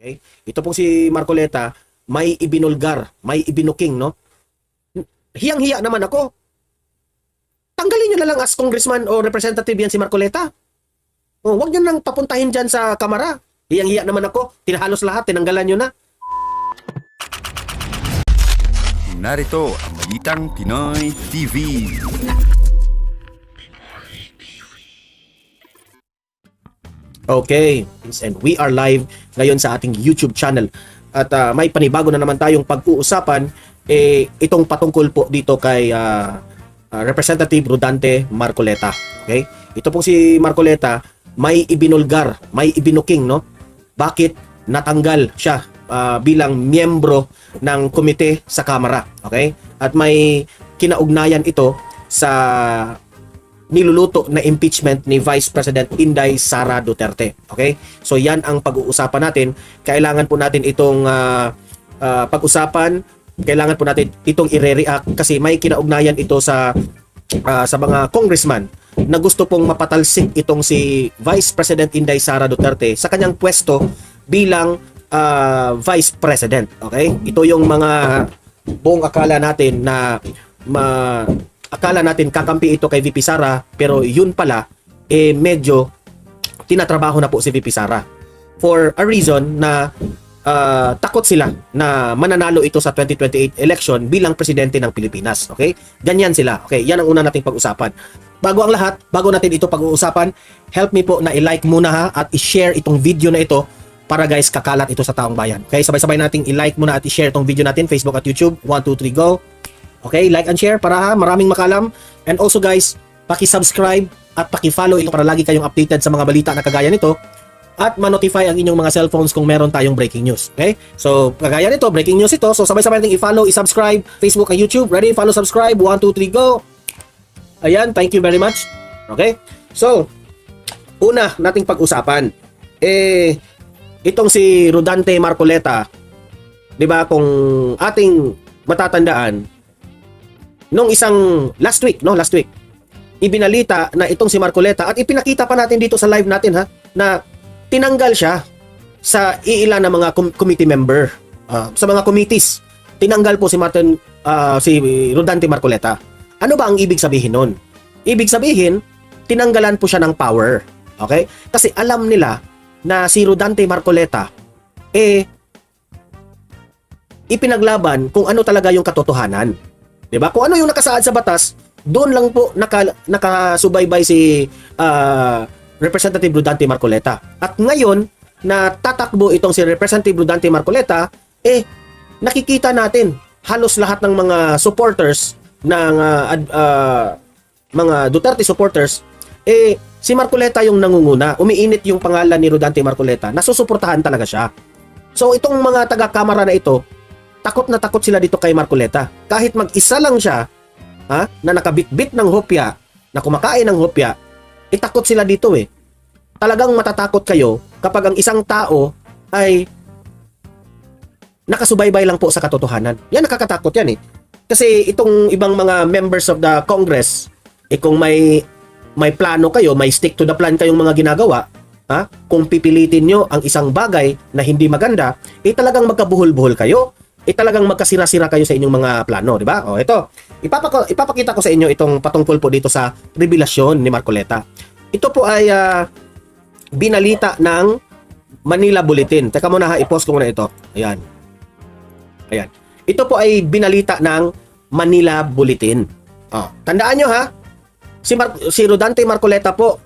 Okay? Ito pong si Marcoleta, may ibinulgar, may ibinuking, no? Hiyang-hiya naman ako. Tanggalin nyo na lang as congressman o representative yan si Marcoleta. Oh, wag nyo nang papuntahin dyan sa kamara. Hiyang-hiya naman ako. Tinahalos lahat, tinanggalan nyo na. Narito ang Balitang Pinoy TV. Okay, and we are live ngayon sa ating YouTube channel. At may panibago na naman tayong pag-uusapan itong patungkol po dito kay Representative Rodante Marcoleta. Okay? Ito pong si Marcoleta, may ibinulgar, may ibinuking, no? Bakit natanggal siya bilang miyembro ng komite sa Kamara? Okay? At may kinaugnayan ito sa niluluto na impeachment ni Vice President Inday Sara Duterte. Okay? So yan ang pag-uusapan natin. Kailangan po natin itong pag-usapan. Kailangan po natin itong i-react kasi may kinaugnayan ito sa mga congressman na gusto pong mapatalsik itong si Vice President Inday Sara Duterte sa kanyang pwesto bilang Vice President. Okay? Ito yung mga buong akala natin na akala natin kakampi ito kay VP Sara, pero yun pala medyo tinatrabaho na po si VP Sara for a reason na takot sila na mananalo ito sa 2028 election bilang presidente ng Pilipinas. Okay? Ganyan sila. Okay, yan ang una nating pag-usapan. Bago ang lahat, bago natin ito pag-uusapan, help me po na i-like muna ha at i-share itong video na ito para guys kakalat ito sa taong bayan. Okay, sabay-sabay nating i-like muna at i-share itong video natin, Facebook at YouTube. 1, 2, 3, go! Okay, like and share para maraming makalam. And also guys, paki-subscribe at paki-follow ito para lagi kayong updated sa mga balita na kagaya nito at ma-notify ang inyong mga cellphones kung meron tayong breaking news. Okay? So, kagaya nito, breaking news ito. So, sabay-sabay natin i-follow, i-subscribe, Facebook at YouTube. Ready? Follow, subscribe. 1, 2, 3, go! Ayan, thank you very much. Okay? So, una nating pag-usapan, itong si Rodante Marcoleta, di ba, kung ating matatandaan, nung isang last week, ibinalita na itong si Marcoleta at ipinakita pa natin dito sa live natin ha, na tinanggal siya sa iilan ng mga committee member, sa mga committees. Tinanggal po si Rodante Marcoleta. Ano ba ang ibig sabihin nun? Ibig sabihin, tinanggalan po siya ng power. Okay? Kasi alam nila na si Rodante Marcoleta ipinaglaban kung ano talaga yung katotohanan. 'Di ba? Kung ano yung nakasaad sa batas, doon lang po nakasubaybay si Representative Rodante Marcoleta. At ngayon na tatakbo itong si Representative Rodante Marcoleta, nakikita natin halos lahat ng mga supporters ng mga Duterte supporters, si Marcoleta yung nangunguna. Umiinit yung pangalan ni Rodante Marcoleta. Nasusuportahan talaga siya. So itong mga taga-kamara na ito, takot na takot sila dito kay Marcoleta. Kahit mag-isa lang siya, na nakabitbit ng hopya, na kumakain ng hopya, takot sila dito Talagang matatakot kayo kapag ang isang tao ay nakasubaybay lang po sa katotohanan. Yan, nakakatakot yan Kasi itong ibang mga members of the Congress, kung may plano kayo, may stick to the plan kayong mga ginagawa, kung pipilitin nyo ang isang bagay na hindi maganda, talagang magkabuhol-buhol kayo. Talagang magkasira-sira kayo sa inyong mga plano, di ba? O ito, ipapakita ko sa inyo itong patungkol po dito sa revelasyon ni Marcoleta. Ito po ay binalita ng Manila Bulletin. Teka muna i-post ko muna ito. Ayan. Ayan. Ito po ay binalita ng Manila Bulletin. Tandaan nyo si Rodante Marcoleta po,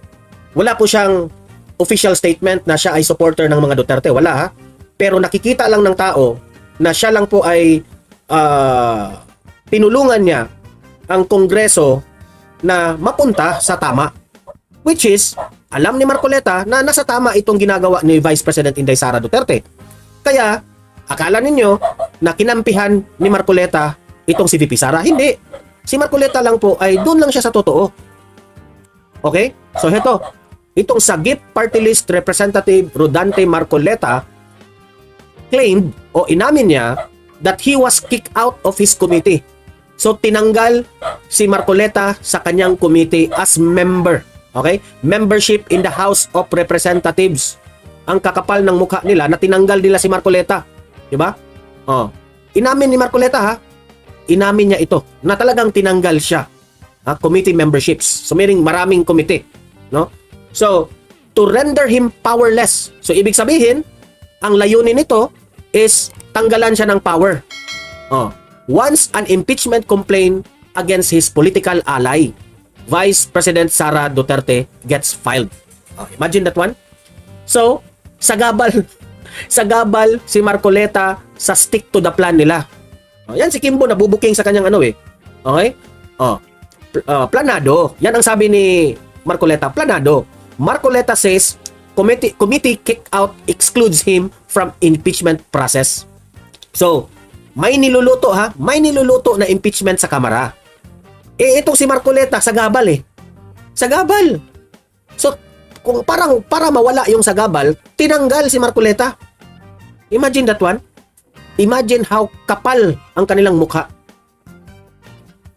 wala po siyang official statement na siya ay supporter ng mga Duterte. Wala Pero nakikita lang ng tao na siya lang po ay pinulungan niya ang Kongreso na mapunta sa tama. Which is, alam ni Marcoleta na nasa tama itong ginagawa ni Vice President Inday Sara Duterte. Kaya, akala ninyo na kinampihan ni Marcoleta itong si VP Sara. Hindi. Si Marcoleta lang po ay doon lang siya sa totoo. Okay? So, itong Sagip Party List Representative Rodante Marcoleta claimed o inamin niya that he was kicked out of his committee. So tinanggal si Marcoleta sa kanyang committee as member. Okay? Membership in the House of Representatives. ang kakapal ng mukha nila na tinanggal nila si Marcoleta. Di ba? Oh. Inamin ni Marcoleta ha. Inamin niya ito na talagang tinanggal siya. Committee memberships. So maraming committee, no? So to render him powerless. So ibig sabihin, ang layunin nito is tanggalan siya ng power. Once an impeachment complaint against his political ally, Vice President Sara Duterte, gets filed. Imagine that one. So, sagabal si Marcoleta sa stick to the plan nila. Yan si Kimbo nabubuking sa kanyang Okay? Planado. Yan ang sabi ni Marcoleta, planado. Marcoleta says committee kick out excludes him from impeachment process. So, may niluluto na impeachment sa Kamara. Itong si Marcoleta sagabal Sagabal. So, kung para mawala yung sagabal, tinanggal si Marcoleta. Imagine that one. Imagine how kapal ang kanilang mukha.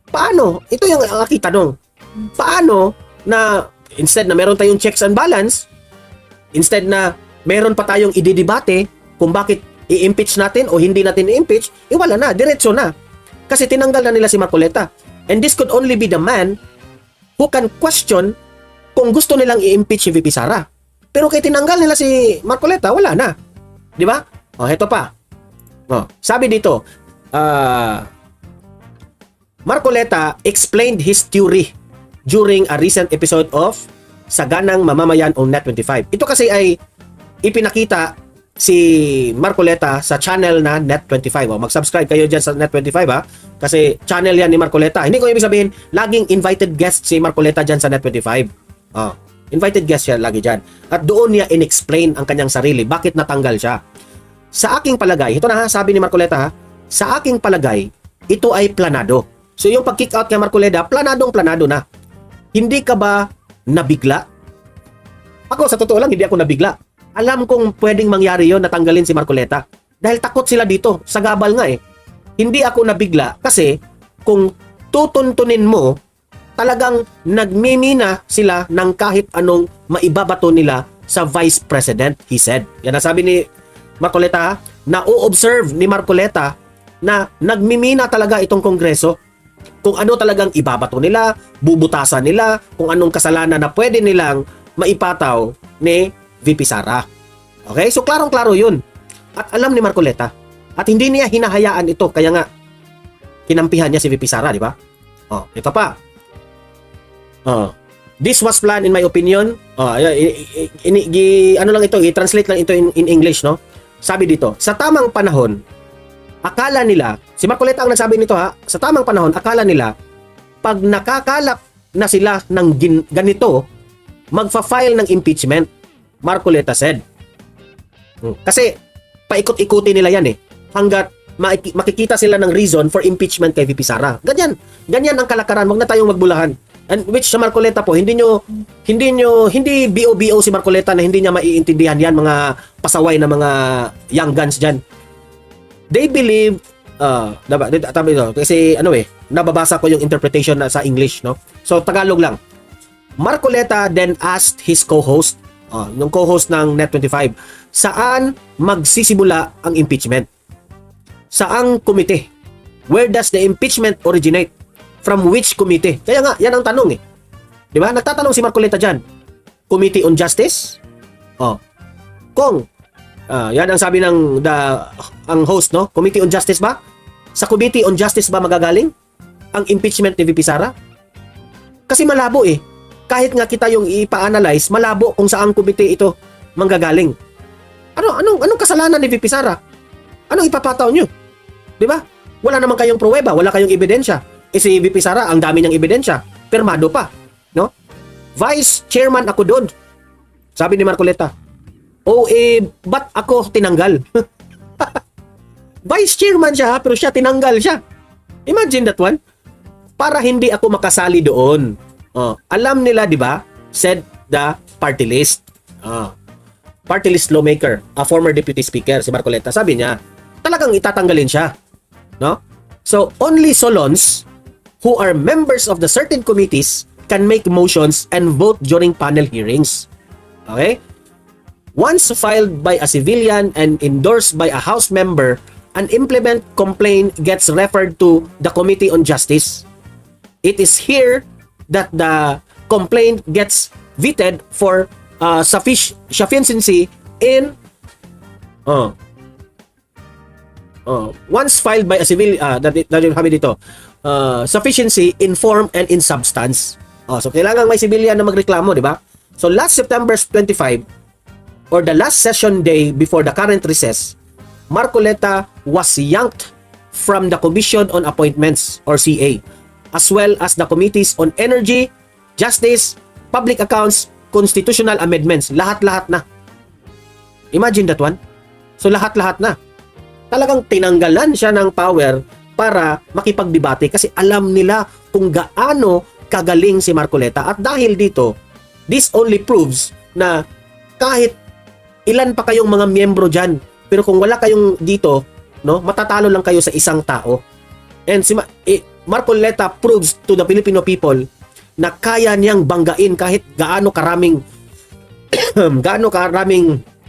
Paano? Ito yung aking tanong. Paano na instead na meron tayong checks and balance, instead na meron pa tayong ididebate kung bakit i-impeach natin o hindi natin i-impeach, wala na, diretso na. Kasi tinanggal na nila si Marcoleta. And this could only be the man who can question kung gusto nilang i-impeach si VP Sara. Pero kay tinanggal nila si Marcoleta, wala na. Di ba? Heto pa. Sabi dito, Marcoleta explained his theory during a recent episode of Saganang Mamamayan on Net25. Ito kasi ay ipinakita si Marcoleta sa channel na Net25. Mag-subscribe kayo dyan sa Net25 kasi channel yan ni Marcoleta. Hindi ko ibig sabihin, laging invited guest si Marcoleta dyan sa Net25. Invited guest siya lagi dyan. At doon niya in-explain ang kanyang sarili. Bakit natanggal siya? Sa aking palagay, ito na sabi ni Marcoleta sa aking palagay, ito ay planado. So yung pag-kick out kay Marcoleta, planadong-planado na. Hindi ka ba nabigla? Ako, sa totoo lang, hindi ako nabigla. Alam kong pwedeng mangyari yon, natanggalin si Marcoleta. Dahil takot sila dito, sagabal nga Hindi ako nabigla kasi kung tutuntunin mo, talagang nagmimina sila ng kahit anong maibabato nila sa Vice President, he said. Yan ang sabi ni Marcoleta, na o-observe ni Marcoleta na nagmimina talaga itong Kongreso. Kung ano talagang ibabato nila, bubutasan nila, kung anong kasalanan na pwede nilang maipataw ni VP Sara. Okay? So, klarong-klaro yun. At alam ni Marcoleta. At hindi niya hinahayaan ito. Kaya nga, kinampihan niya si VP Sara, di ba? Ito pa. This was planned in my opinion. Ano lang ito, i-translate lang ito in English, no? Sabi dito, sa tamang panahon, akala nila, si Marcoleta ang nagsabi nito sa tamang panahon, akala nila, pag nakakalap na sila ng ganito, magfa-file ng impeachment, Marcoleta said. Kasi, paikot-ikutin nila yan hanggat makikita sila ng reason for impeachment kay VP Sara. Ganyan ang kalakaran, wag na tayong magbulahan. And which sa Marcoleta po, hindi BO si Marcoleta na hindi niya maiintindihan yan, mga pasaway na mga young guns dyan. They believe, kasi nababasa ko yung interpretation na sa English, no? So, Tagalog lang. Marcoleta then asked his co-host, yung co-host ng Net25, saan magsisimula ang impeachment? Saang komite? Where does the impeachment originate? From which committee? Kaya nga, yan ang tanong Di ba? Nagtatanong si Marcoleta dyan. Committee on Justice? Kung, yan ang sabi ng ang host, no? Committee on Justice ba? Sa Committee on Justice ba magagaling ang impeachment ni VP Sara? Kasi malabo Kahit nga kita yung ipa-analyze, malabo kung saang committee ito manggagaling. Anong kasalanan ni VP Sara? Anong ipapataw nyo? Di ba? Wala naman kayong pruweba, wala kayong ebidensya. Si VP Sara, ang dami niyang ebidensya. Pirmado pa. No? Vice Chairman ako doon. Sabi ni Marcoleta. Ba't ako tinanggal? Vice Chairman siya, pero siya tinanggal siya. Imagine that one. Para hindi ako makasali doon. Alam nila, di ba? Said the party list. Party list lawmaker, a former deputy speaker, si Marcoleta. Sabi niya, talagang itatanggalin siya. No? So, only Solons who are members of the certain committees can make motions and vote during panel hearings. Okay? Once filed by a civilian and endorsed by a House member, an implement complaint gets referred to the Committee on Justice. It is here that the complaint gets vetted for sufficiency in once filed by a civil sufficiency in form and in substance. So kailangan may civilian na magreklamo, di ba? So last September 25 or the last session day before the current recess, Marcoleta was yanked from the Commission on Appointments or CA, as well as the committees on Energy, Justice, Public Accounts, Constitutional Amendments. Lahat-lahat na. Imagine that one. So lahat-lahat na. Talagang tinanggalan siya ng power para makipagdebate kasi alam nila kung gaano kagaling si Marcoleta. At dahil dito, this only proves na kahit ilan pa kayong mga miyembro dyan, pero kung wala kayong dito, no, matatalo lang kayo sa isang tao. And si Marcoleta proves to the Filipino people na kaya niyang banggain kahit gaano karaming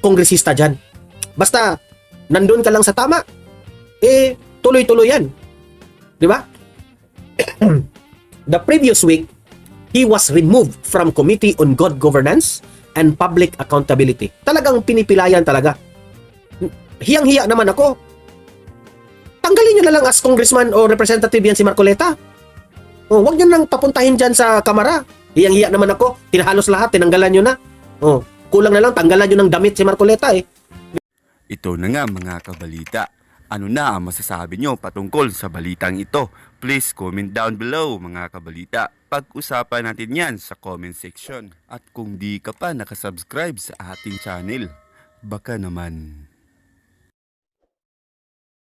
kongresista dyan. Basta nandun ka lang sa tama, tuloy-tuloy yan. Di ba? The previous week, he was removed from Committee on Good Governance and Public Accountability. Talagang pinipilayan talaga. Hiyang-hiya naman ako. Tanggalin nyo na lang as congressman o representative yan si Marcoleta. Huwag nyo nang papuntahin dyan sa kamara. Hiyang-hiya naman ako. Tinahalos lahat, tinanggalan nyo na. Kulang na lang, tanggalan nyo ng damit si Marcoleta eh. Ito na nga mga kabalita. Ano na ang masasabi nyo patungkol sa balitang ito? Please comment down below mga kabalita. Pag-usapan natin yan sa comment section. At kung di ka pa nakasubscribe sa ating channel, baka naman